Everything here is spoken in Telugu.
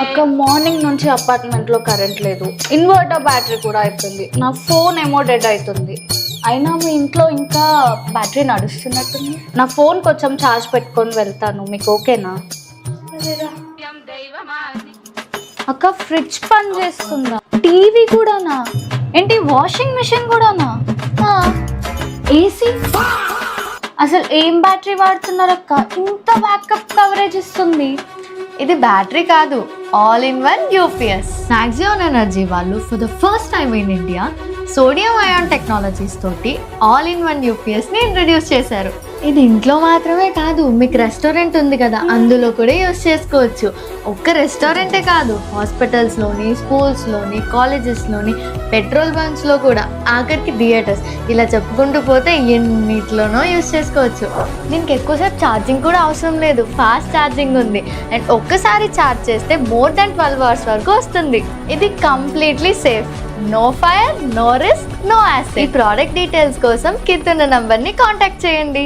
అక్క మార్నింగ్ నుంచి అపార్ట్మెంట్ లో కరెంట్ లేదు, ఇన్వర్టర్ బ్యాటరీ కూడా అయిపోయింది, నా ఫోన్ ఏమో డెడ్ అవుతుంది. అయినా మీ ఇంట్లో ఇంకా బ్యాటరీ నడుస్తున్నట్టుంది. నా ఫోన్ కొంచెం ఛార్జ్ పెట్టుకొని వెళ్తాను, మీకు ఓకేనా? అక్క ఫ్రిడ్జ్ పని చేస్తుందా? టీవీ కూడానా? ఏంటి వాషింగ్ మిషన్ కూడానా? ఏసీ? అసలు ఏం బ్యాటరీ వాడుతున్నారు అక్క, ఇంత బ్యాకప్ కవరేజ్ ఇస్తుంది? ఇది బ్యాటరీ కాదు, all in one UPS. Maximum energy వాళ్ళు for the first time in India sodium ion technologies తోటి ఆల్ ఇన్ వన్ యూపీఎస్ని ఇంట్రడ్యూస్ చేశారు. ఇది ఇంట్లో మాత్రమే కాదు, మీకు రెస్టారెంట్ ఉంది కదా, అందులో కూడా యూస్ చేసుకోవచ్చు. ఒక్క రెస్టారెంటే కాదు, హాస్పిటల్స్లోని, స్కూల్స్లోని, కాలేజెస్లోని, పెట్రోల్ బంక్స్లో కూడా, ఆఖరికి థియేటర్స్, ఇలా చెప్పుకుంటూ పోతే ఎన్నిట్లోనో యూస్ చేసుకోవచ్చు. దీనికి ఎక్కువసేపు ఛార్జింగ్ కూడా అవసరం లేదు, ఫాస్ట్ ఛార్జింగ్ ఉంది. అండ్ ఒక్కసారి ఛార్జ్ చేస్తే మోర్ దెన్ 12 hours వరకు వస్తుంది. ఇది completely safe, no fire, no risk, no acid. ఈ ప్రోడక్ట్ డీటెయిల్స్ కోసం కింద నంబర్ని కాంటాక్ట్ చేయండి.